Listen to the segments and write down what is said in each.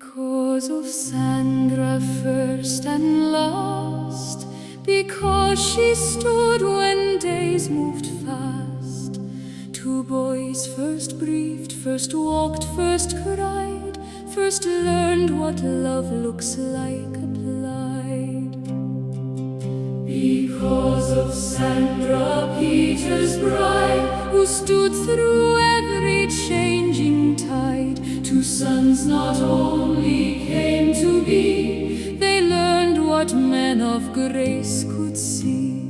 Because of Sandra first and last, because she stood when days moved fast. Two boys first breathed, first walked, first cried, first learned what love looks like applied. Because of Sandra, Peter's bride, who stood through every changing tide. Two sons not only came to be, they learned what men of grace could see.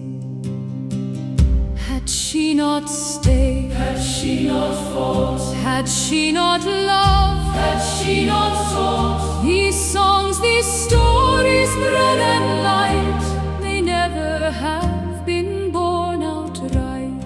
Had she not stayed, had she not fought, had she not loved, had she not taught, these songs, these stories, bread and light, may never have been born outright.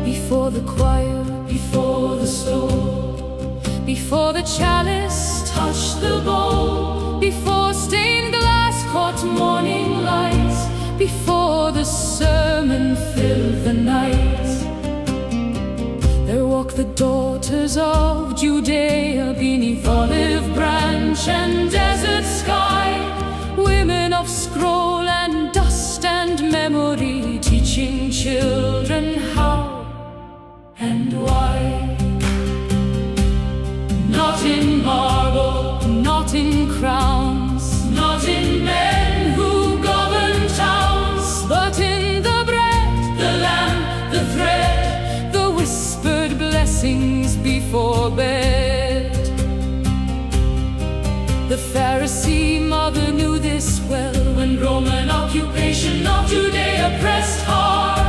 Before the choir, before the stole, before the chalice touched the bowl, before stained glass caught morning light, before the sermon filled the night, there walk the daughters of Judea beneath olive branch and desert sky, women of scroll and dust and memory, teaching children how and why. Not in marble, not in crowns, not in men who govern towns, but in the bread, the lamp, the thread, the whispered blessings before bed. The Pharisee mother knew this well when Roman occupation of Judea pressed hard.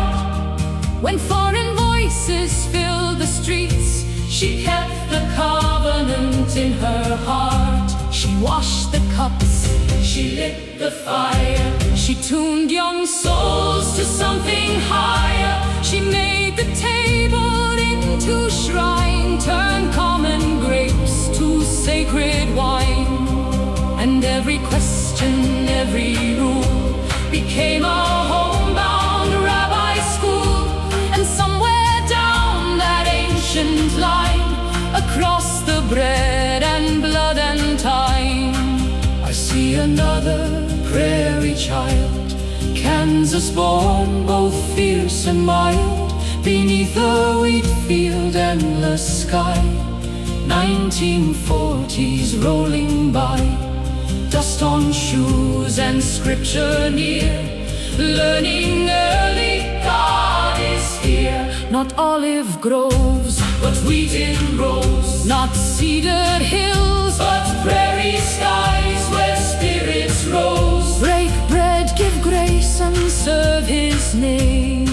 When foreign voices filled the streets, she kept the covenant in her heart. She washed the cups, she lit the fire, she tuned young souls to something higher. She made the table into shrine, turned common grapes to sacred wine. And every question, every rule became a homebound rabbi school. And somewhere down that ancient line, across the bread and blood and time, I see another prairie child, Kansas born, both fierce and mild, beneath a wheat field, endless sky. 1940s rolling by, dust on shoes and scripture near, learning early God is here. Not olive groves, but wheat in rows, not cedared hills, but prairie skies where spirits rose. Break bread, give grace, and serve His name.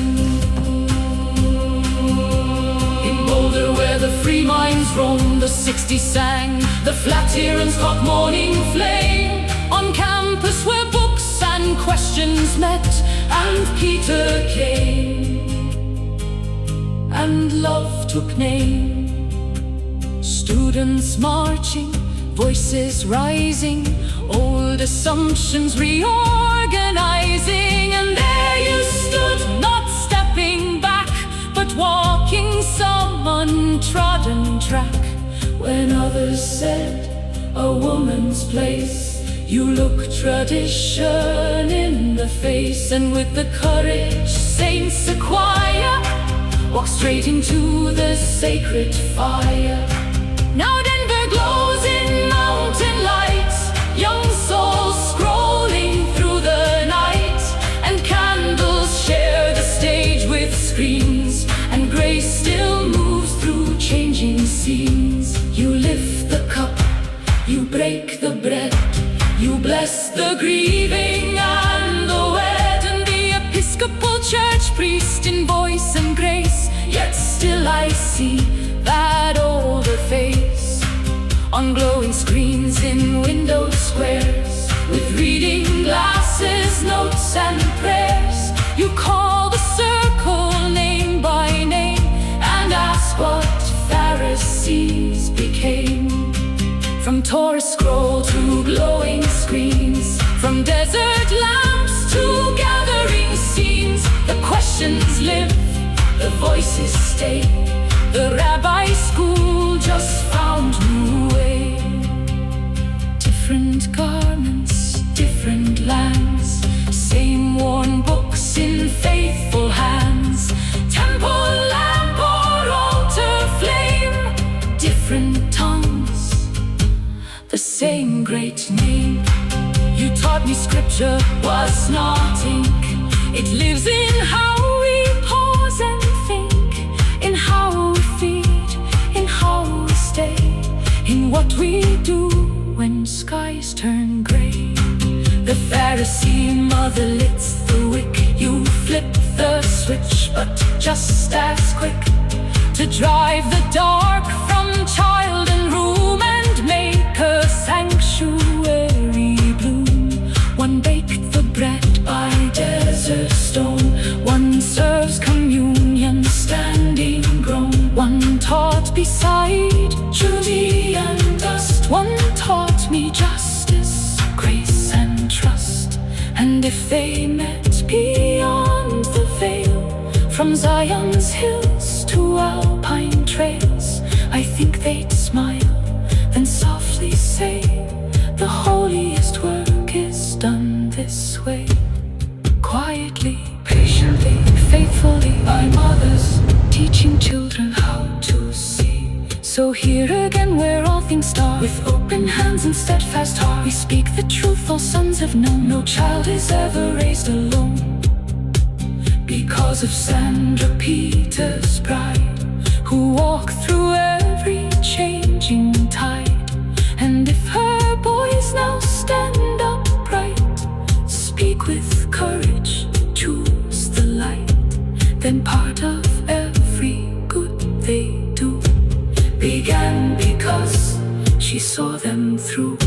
In Boulder where the free minds roamed, the 60s sang, the Flatirons caught morning flame. On campus where books and questions met, and Peter came, and love took name. Students marching, voices rising, old assumptions reorganizing. And there you stood, not stepping back, but walking some untrodden track. When others said, a woman's place, you look tradition in the face, and with the courage saints acquire, walk straight into the sacred fire. Now Denver glows in mountain lights, young souls scrolling through the night, and candles share the stage with screens, and grace still moves through changing scenes. You lift the cup, you break the bread, you bless the grieving and the wed, and the Episcopal Church priest in voice and grace. Yet still I see that older face on glowing screens in window squares, with reading glasses, notes and prayers. You call the circle name by name, and ask what Pharisees became. From Torah scroll to glowing screens, from desert lamps to gathering scenes, the questions live, the voices stay. The rabbi school just found new lands, same worn books in faithful hands, temple lamp or altar flame, different tongues, the same great name. You taught me scripture was not ink. It lives in how we pause and think, in how we feed, in how we stay, in what we do when skies turn gray. The Pharisee mother lit the wick. You flip the switch, but just as quick, to drive the dark from child and room and make a sanctuary bloom. One baked the bread by desert stone, one serves communion standing grown, one taught beside Judean dust, one taught me justice, grace and trust. And if they met beyond the veil, from Zion's hills to alpine trails, I think they'd smile, then softly say, the holiest work is done this way. Quietly, patiently, faithfully, by mothers teaching children how to see. So here again where all things start, with open hands and steadfast heart, we speak the truth all sons have known. No child is ever raised alone, because of Sandra Peters' bride, who walked through every changing tide. And if her boys now stand upright, speak with courage, choose the light, then part of every good they do began because she saw them through.